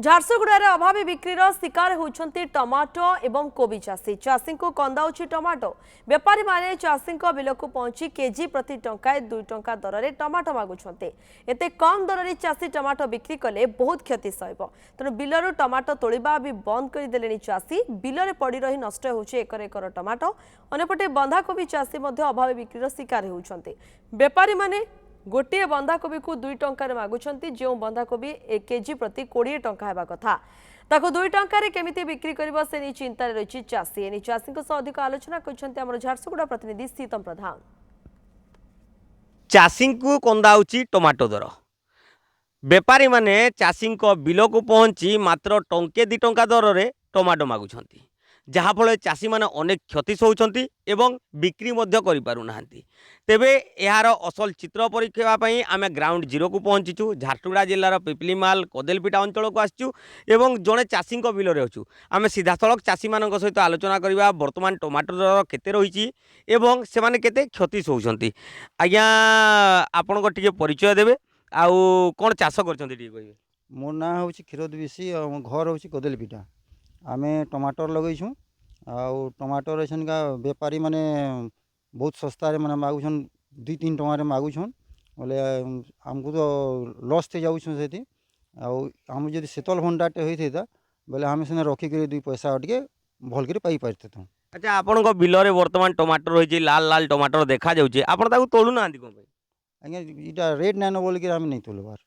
झारसुगुड़ार अभावी बिक्रीर शिकार होती टमाटो एवं कोबी चाषी चाषी को कंदाउछि टमाटो बेपारी माने चाषी बिल को पहुंची केजी प्रति टंकाए 2 टंका दर में टमाटो मागुंट एते कम दर में चाषी टमाटो बिक्री कले बहुत क्षति सहब तेणु बिलरू टमाटो तोड़ा भी बंद करदे चाषी बिल पड़ रही नष्ट होकर एकर एकर टमाटो अंपटे बंधाकोबी चाषी अभावी बिक्रीर शिकार होती बेपारी माने गोटे बंधाकोबी को 2 टंकार मागुंट जो बंधाकोबी 1 केजी प्रति 20 टंका हेबा कथा ताको 2 टंकार केमिति बिक्री करिबो से नि चिंता रही चाषी एनि चाषी को अधिक आलोचना करछन्ते हमर झारसुगुड़ा प्रतिनिधि सीतम प्रधान। चाषी को कंदाउची टमाटो दर बेपारी माने चाषी बिल को पहुंची मात्र टंके 2 टंका दर रे टमाटो मागुछंती जहाँफल चाषी मैंने अनेक क्षति सहउछंती एवं बिक्री करि पारु नाहंती। तेबे यार असल चित्र परीक्षापी आम ग्राउंड जीरो को पहुँचीचु झारसुगुड़ा जिलार पिपलीमाल कदेलपिटा अंचल को आसचु एवं जड़े चाषी बिल अच्छु आम सीधा सड़क चाषी मान सहित आलोचना करवा बर्तमान टमाटर दर केते रही एवं से माने केते क्षति सहउछंती। आज्ञा आपण टिके परिचय देबे आउ कौन चाष करछंती टिके कहिबे। मोर ना हूँ क्षीरोद बेसी घर हूँ कदेलपिटा आमे टमाटर लगेछूँ आउ टमाटर एछनका बेपारी माने बहुत सस्ता माने मागुछन 2-3 टंका मागुछन बोले आमको तो लॉस थे जाऊँ से आम जब शीतल भंडारटे होता बोले आम से रखिक 2 पैसा टे भल कर पाई पारते। अच्छा आपण बिल में बर्तमान टमाटर रही लाल लाल टमाटर देखा जाऊँचे आप तोलू ना कौन आज्ञा इटा रेट नाइन बोलिक आम नहीं तोलबार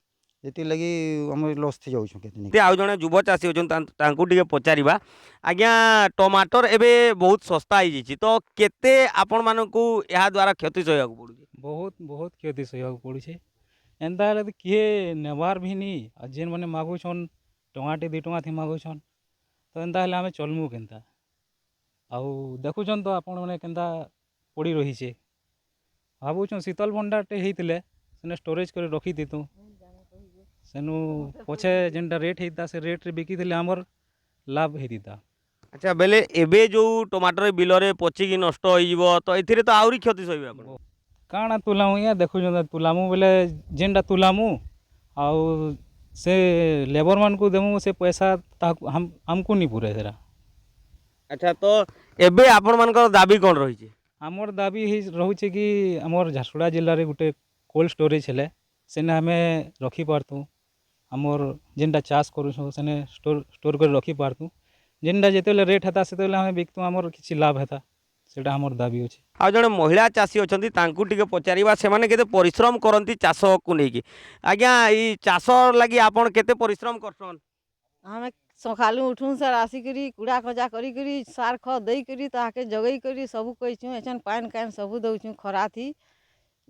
ये लगी आम लस थी जाऊँ के आउ जड़े युवा चाषी अच्छे पचारा आज्ञा टमाटर एबे बहुत सस्ता हो जाइए तो केते आपण मानकू या द्वारा क्षति सहया पड़ू बहुत बहुत क्षति सहया पड़े एंता किए नेबार भी नहीं जेन मैंने मागुछन टमाटे 2 टंका थी मागुछन तो एंता आम चलमु केन्ता आउ देखुछन तो आपण मैंने केन्ता पड़ी रही है भावुन शीतल भंडारटे होते से स्टोरेज कर रखी देतु सेनु पछे जेनटा रेट होता से रेट रे बिकी थे आमर लाभ होता। अच्छा बेले एबे जो टमाटर बिल रे पचिकी नष्ट हो तो ए तो आउरी क्षति सहबे आपण काଣା तुलामु या देखु तुलामु बेले जेनटा तुलामु आउ से लेबर मान को देमु से पैसा हम हमको नहीं पूरे जरा। अच्छा तो एबे आपण मानकर दाबी कौन रही आमर दाबी रोचे कि आमर झारसुगुड़ा जिले में गोटे कोल्ड स्टोरेज है सेने आमे रखी पारतु आमर जेनटा चाष करूँ सेने स्टोर कर रखी पारतु जेनटा जिते रेट हेता से आम बिकतु आमर किसी लाभ हेता सेटा आमर दाबी अच्छे। आ जड़े महिला चाषी अच्छा टे पचारा से केते परिश्रम करती चाष को लेकिन आज्ञा ये चाष लगी आपन केते परिश्रम करसन हमें सकालू उठूँ सर आसिक कूड़ा खजा करी सार खत देकर ताके जगई कर सब कहीचुँ एछन पान कान सब दौचुँ खरा थी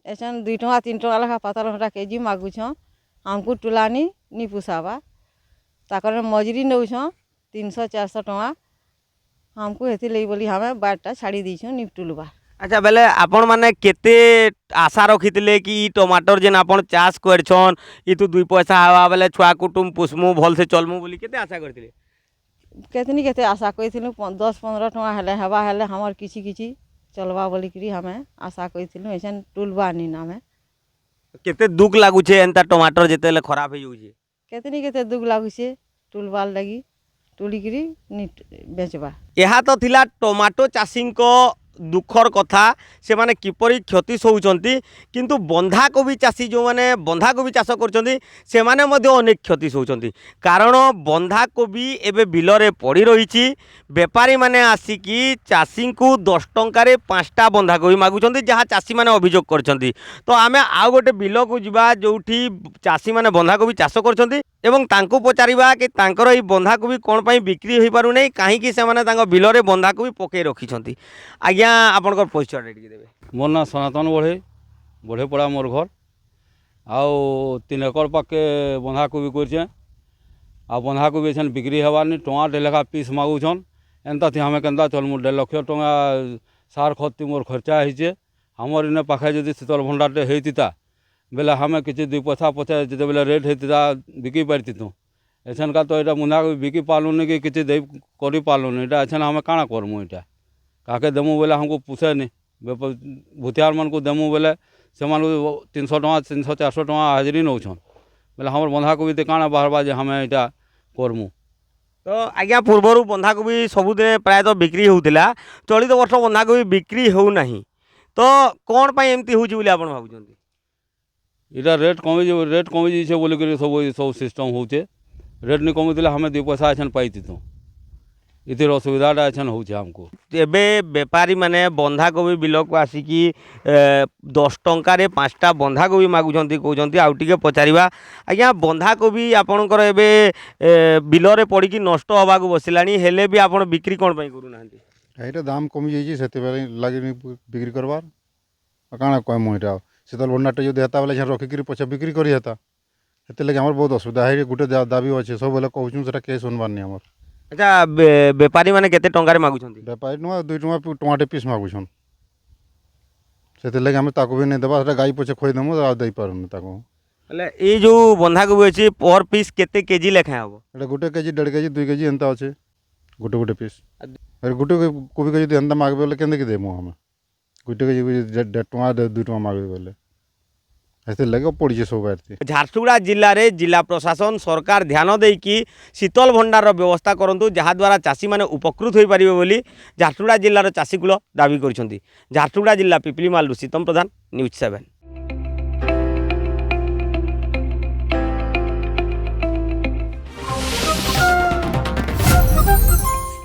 एछन 2 टंका 3 टंका लेखा पातल घंटा केजी मागुछ आमको टुलानी नहीं पुसावा ताकर मजूरी नौ 300-400 टंका हमको हेती लई बोली हमें बारटा छाड़ी दीछुँ नहीं टुलवा। अच्छा बेले आपण माने केते आशा रखिथिले कि टमाटर जेन आपण चाष करछन ई तू 2 पैसा आवा बेले छुआ कुटुम पुसमु भल से चलमु बोली केते आशा करथिले केते आशा कइथिलु 10-15 टंका हेले हवा हेले हमर किछि किछि चलवा बोलिकरी हमें आशा कइथिलु एछन टुलवा नहीं नामे केते दुख लागु छे एंता टमाटर जेतेले खराब हो जाउ छे केते दुख लागु छे टुलवा लगी टुलिकरी नि बेचबा। यह तो थिला टमाटो चाषी दुखर कथा से माने किपरि क्षति सहउछंती किंतु बंधाकोबी चाषी जो माने बंधाकोबी चाष करछंती से माने मध्य अनेक क्षति सहउछंती कारण बंधाकोबी एबे बिल रे पड़ी रही बेपारी माने आसिकी चाषी को 10 टंकार 5टा बंधाकोबी मागुछंती जहाँ चाषी माने अभियोग करछंती। तो आमे आउ गोटे बिल को जिबा जोठी चाषी माने बंधाकोबी चाष करछंती एवं तांको पचारिबा कि तांकर ई बंधाकोबी कोन पई बिक्री होई पारु नै काहेकि से माने तांको बिल रे बंधाकोबी पके रखिछंती। आज्ञा आपनकर परिचय टिके देबे। मोर ना सनातन बढ़े पड़ा मोर घर आउ 3 एकड़ पाके बंधाकोबी करछे आ बंधाकोबी एछन बिक्री हेबार नि टंका 1.5 लेखा पीस मागुछन एंता थी हमें केन्ता चलमु 1.5 लाख टंका सार खत्ती मोर खर्चा होइछे हमर इने पाखे जदि शीतल भंडारटे होइतिता बेले हमें किसी 2 पैसा पचे जिते बेले रेट होता बिकी पारती एछन का तो यहाँ बंधाकोबी बिकी पार्लुनि कि किसी दे कर पार्लुनि इटा एछन हमें काଣା करमु इटा काके देमु बेले हमको पुसेनि भूतियार मन को देमु बेले से 300 टंका 300-400 टंका हाजिरी नौछन बेले हमर बंधाकोबी ते काଣା बाहरबा जे हमें इटा করমু। তো আজ্ঞা পূର୍ବରୁ ବନ୍ଧାକୋବି ସବୁଦିନେ ପ୍ରାୟତଃ ବିକ୍ରି ହେଉଥିଲା, ଚଳିତ ବର୍ଷ ବନ୍ଧାକୋବି ବିକ୍ରି ହେଉନାହିଁ, ତ କ'ଣ ପାଇଁ ଏମିତି ହେଉଛି ବୋଲି ଆପଣ ଭାବୁଛନ୍ତି? এটা রেট কমে যাইছে বলিকি সব সিস্টম হচ্ছে। রেট নি কমিলে আমি 2 পয়সা এখানে পাইতিত, এটির অসুবিধাটা এখানে হচ্ছে আমকু। ଏବେ ବେପାରୀମାନେ ବନ୍ଧାକୋବି ବିଲକୁ ଆସିକି 10 ଟଙ୍କାରେ 5ଟା ବନ୍ଧାକୋବି ମାଗୁଛନ୍ତି କହୁଛନ୍ତି। ଆଉ ଟିକେ ପଚାରିବା। ଆଜ୍ଞା ବନ୍ଧାକୋବି ଆପଣଙ୍କର ଏବେ ବିଲରେ ପଡ଼ିକି ନଷ୍ଟ ହେବାକୁ ବସିଲାଣି, ହେଲେ ବି ଆପଣ ବିକ୍ରି କ'ଣ ପାଇଁ କରୁନାହାନ୍ତି? এইটা দাম কমি যাইছে সেতবেলে লাগি বিক্রি করবার কাଣା কইমু এটা সেতল ভন্ডারটা যদি হেতা বেলে রখিকি পছে বিক্রি করি হেতা ସେଥିଲାଗି ଆମର ବହୁତ ଅସୁବିଧା ହେଇ ଗୋଟେ ଦାବି ଅଛି ସବୁବେଳେ କହୁଛୁ ସେଟା କେହି ଶୁଣବାରନି ଆମର। ଆଚ୍ଛା ବେପାରୀମାନେ କେତେ ଟଙ୍କାରେ ମାଗୁଛନ୍ତି? ବେପାରୀ ନୁହଁ 2 ଟଙ୍କା ଟମାଟେ ପିସ୍ ମାଗୁଛନ୍, ସେଥିଲାଗି ଆମେ ତାକୁ ବି ନେଇ ଦେବା ସେଟା ଗାଈ ପଛେ ଖୋଇଦେମୁ ଆଉ ଦେଇପାରୁନି ତାକୁ। ହେଲେ ଏଇ ଯେଉଁ ବନ୍ଧାକୋବି ଅଛି ପର୍ ପିସ୍ କେତେ କେଜି ଲେଖାଏଁ ହେବ? এটা 1 কেজি 1.5 কেজি 2 কেজি এন্তা আছে ଗୋଟେ পিস। ଗୋଟେ କୋବି কে যদি এন্তা মাগবে বলে কেন কি দেমু আমি? ଗୋଟେ কেজি 1.5 ଟଙ୍କା 2 ଟଙ୍କା ମାଗবে বলে ସେଥିଲାଗି ପଡ଼ିଛି ସବୁ ବାହାରିଛି। ଝାରସୁଗୁଡ଼ା ଜିଲ୍ଲାରେ ଜିଲ୍ଲା ପ୍ରଶାସନ ସରକାର ଧ୍ୟାନ ଦେଇକି ଶୀତଳ ଭଣ୍ଡାରର ବ୍ୟବସ୍ଥା କରନ୍ତୁ, ଯାହାଦ୍ୱାରା ଚାଷୀମାନେ ଉପକୃତ ହୋଇପାରିବେ ବୋଲି ଝାରସୁଗୁଡ଼ା ଜିଲ୍ଲାର ଚାଷୀକୂଳ ଦାବି କରିଛନ୍ତି। ଝାରସୁଗୁଡ଼ା ଜିଲ୍ଲା ପିପିଲିମାଲରୁ ଶୀତମ ପ୍ରଧାନ, ନ୍ୟୁଜ୍ 7।